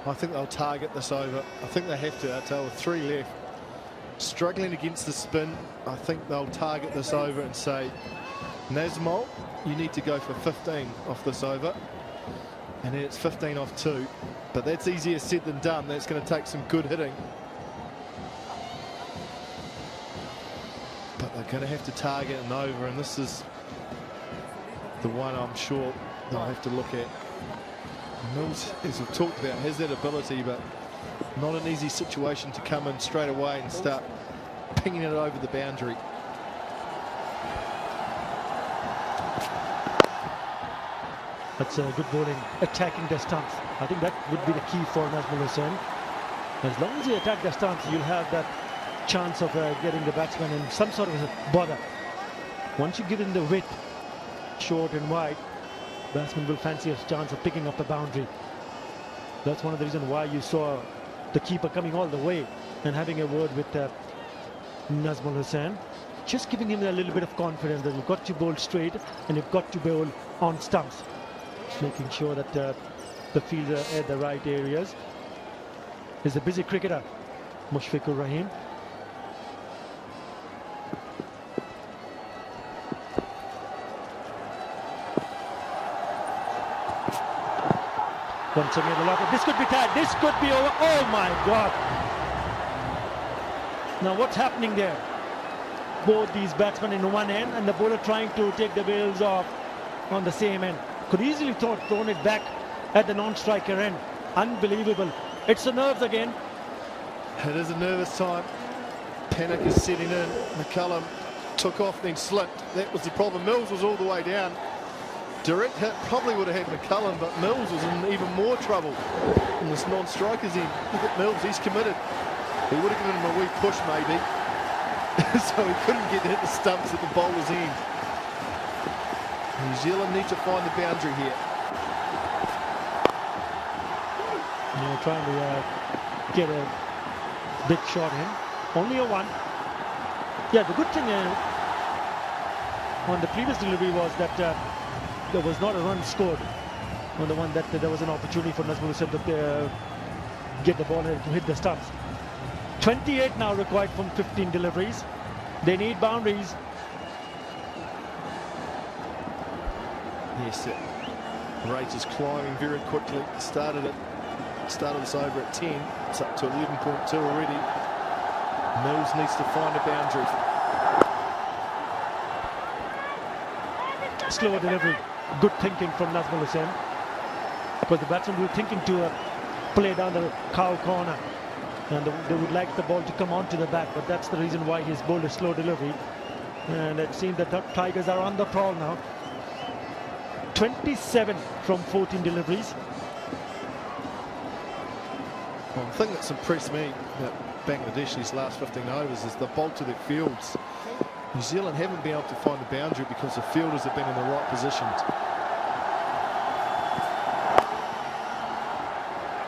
I think they'll target this over. I think they have to, Atal, with 3 left. Struggling against the spin, I think they'll target this over and say, Nazmol, you need to go for 15 off this over. And then it's 15 off 2. But that's easier said than done. That's going to take some good hitting. But they're going to have to target an over, and this is the one I'm sure they'll have to look at. Mills, as we've talked about, has that ability, but not an easy situation to come in straight away and start pinging it over the boundary. That's a good bowling, attacking the stumps. I think that would be the key for Nazmul Hussain. As long as you attack the stumps, you'll have that chance of getting the batsman in some sort of a bother. Once you give him the width, short and wide, batsman will fancy a chance of picking up a boundary. That's one of the reasons why you saw the keeper coming all the way and having a word with Nazmul Hussain, just giving him a little bit of confidence that you've got to bowl straight and you've got to bowl on stumps, making sure that the fields are at the right areas. He's a busy cricketer, Mushfiqur Rahim. Once again, a lot of this could be tied. This could be over. Oh my God! Now what's happening there? Both these batsmen in one end and the bowler trying to take the bails off on the same end. Could easily thrown it back at the non-striker end. Unbelievable. It's the nerves again. It is a nervous time. Panic is setting in. McCullum took off, then slipped. That was the problem. Mills was all the way down. Direct hit probably would have had McCullum, but Mills was in even more trouble in this non-striker's end. Look at Mills, he's committed. He would have given him a wee push maybe. So he couldn't get to hit the stumps at the bowler's end. New Zealand need to find the boundary here. Trying to get a big shot in. Only a 1. Yeah, the good thing on the previous delivery was that there was not a run scored on the one that there was an opportunity for Nazmul Hussain to get the ball to hit the stumps. 28 now required from 15 deliveries. They need boundaries. Yes, the rate is climbing very quickly. Started this over at 10. It's up to 11.2 already. Mills needs to find a boundary. Slower delivery. Good thinking from Nazmul Hussain, because the batsmen were thinking to play down the cow corner, and they would like the ball to come onto the bat, but that's the reason why he's bowled a slow delivery. And it seems that the Tigers are on the prowl now. 27 from 14 deliveries. Well, the thing that's impressed me about Bangladesh these last 15 overs is the bolt to their fields. New Zealand haven't been able to find the boundary because the fielders have been in the right positions.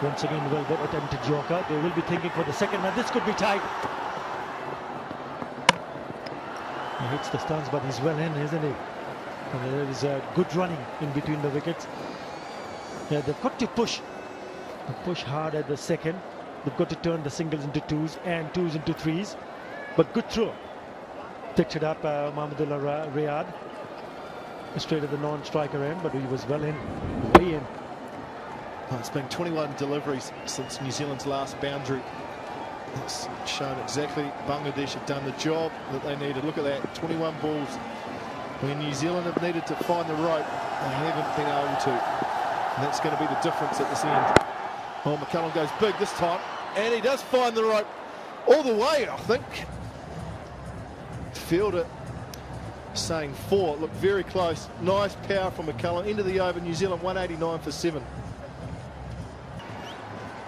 Once again, well attempted Joker. They will be thinking for the second one. This could be tight. He hits the stance, but he's well in, isn't he? And there is a good running in between the wickets. Yeah, they've got to push hard at the second. They've got to turn the singles into 2s and 2s into 3s. But good throw. Picked it up Mahmudullah Riyad. Straight at the non-striker end, but he was well in, way in. Well, it's been 21 deliveries since New Zealand's last boundary. It's shown exactly Bangladesh have done the job that they needed. Look at that, 21 balls. When New Zealand have needed to find the rope, they haven't been able to. And that's going to be the difference at this end. Oh, McCullum goes big this time, and he does find the rope all the way, I think. Fielder saying 4, looked very close. Nice power from McCullum. Into the over, New Zealand 189 for 7.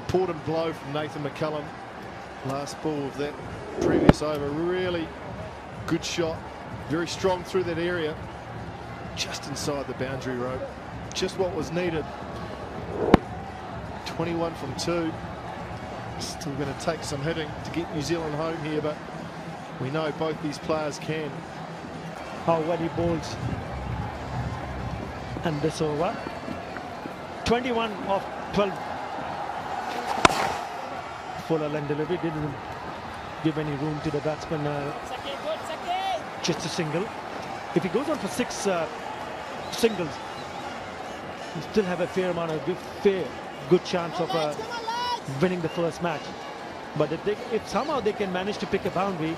Important blow from Nathan McCullum. Last ball of that previous over. Really good shot. Very strong through that area. Just inside the boundary rope. Just what was needed. 21 from 2. Still going to take some hitting to get New Zealand home here, but we know both these players can. How well he bowls. And this over. 21 of 12 fuller length delivery, didn't give any room to the batsman. Just a single. If he goes on for 6 singles, he still have a fair amount of good chance of winning the first match. But if somehow they can manage to pick a boundary,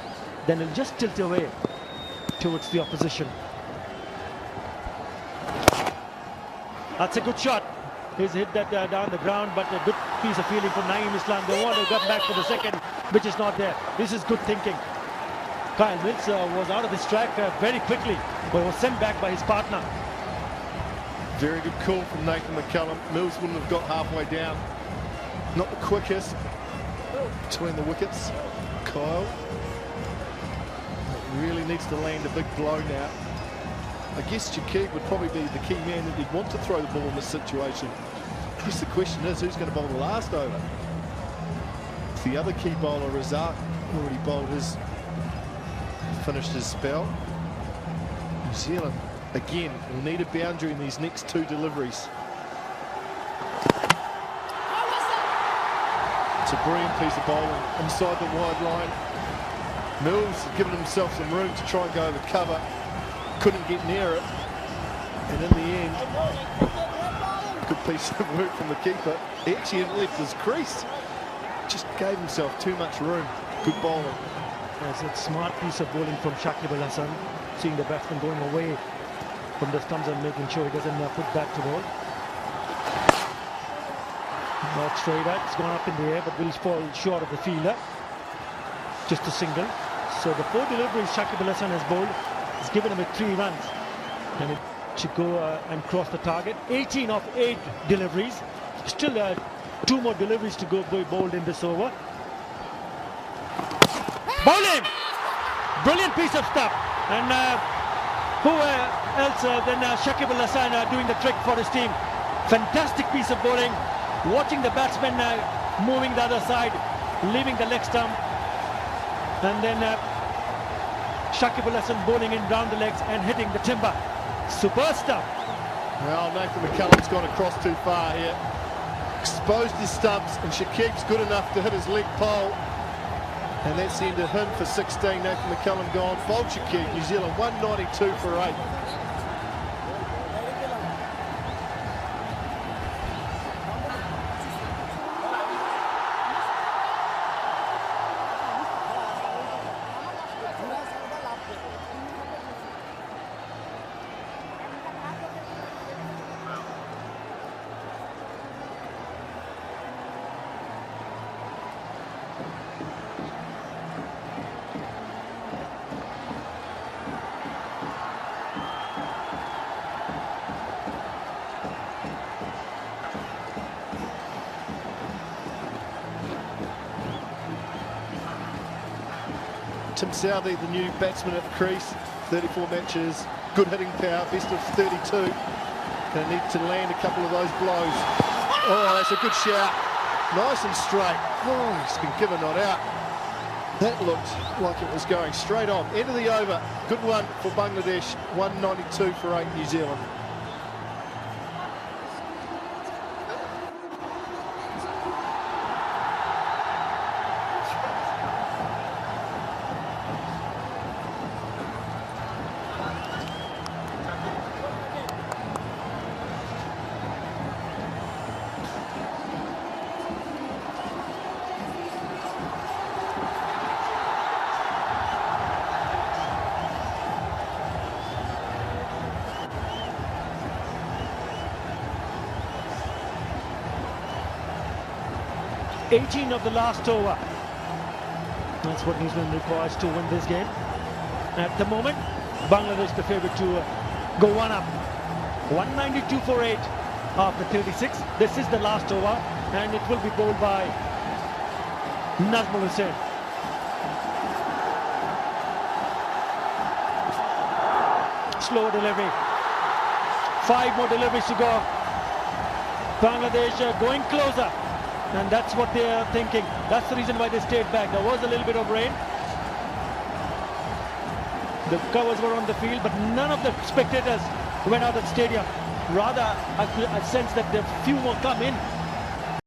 then it'll just tilt away towards the opposition. That's a good shot. He's hit that down the ground, but a good piece of fielding from Naeem Islam. They want to get back for the second, which is not there. This is good thinking. Kyle Mills was out of his track very quickly, but was sent back by his partner. Very good call from Nathan McCullum. Mills wouldn't have got halfway down. Not the quickest between the wickets. Kyle really needs to land a big blow now. I guess Shakib would probably be the key man that he'd want to throw the ball in this situation. I guess the question is, who's going to bowl the last over? The other key bowler, Razak, already bowled his, finished his spell. New Zealand, again, will need a boundary in these next 2 deliveries. It's a brilliant piece of bowling inside the wide line. Mills has given himself some room to try and go over cover. Couldn't get near it, and in the end, good piece of work from the keeper. He actually hadn't left his crease, just gave himself too much room. Good bowling. It's a smart piece of bowling from Shakib Al Hasan, seeing the batsman going away from the stumps and making sure he doesn't put back to ball. Not straight out, it's gone up in the air, but will fall short of the fielder. Just a single. So the 4 deliveries Shakib Al Hasan has bowled, has given him 3 runs, and it should go and cross the target. 18 of 8 deliveries. Still 2 more deliveries to go bowled in this over. Bowl him! Brilliant piece of stuff. And who else than Shakib Al Hasan doing the trick for his team. Fantastic piece of bowling. Watching the batsman moving the other side, leaving the leg stump, and then Shakib Al Hasan bowling in round the legs and hitting the timber. Super stuff. Well, Nathan McCullum's gone across too far here. Exposed his stumps, and Shakib's good enough to hit his leg pole. And that's the end of him for 16. Nathan McCullum gone. Bowled Shakib. New Zealand 192 for 8. Tim Southee, the new batsman at the crease, 34 matches, good hitting power, best of 32. Gonna need to land a couple of those blows. Oh, that's a good shout. Nice and straight. Oh, he's been given not out. That looked like it was going straight on. End of the over. Good one for Bangladesh. 192 for 8 New Zealand. $18 of the last over. That's what New Zealand requires to win this game. At the moment, Bangladesh the favourite to go one up. 192 for 8 after 36. This is the last over, and it will be bowled by Nazmul Hussain. Slow delivery. 5 more deliveries to go. Bangladesh going closer. And that's what they are thinking. That's the reason why they stayed back. There was a little bit of rain. The covers were on the field, but none of the spectators went out of the stadium. Rather, I sense that the few more come in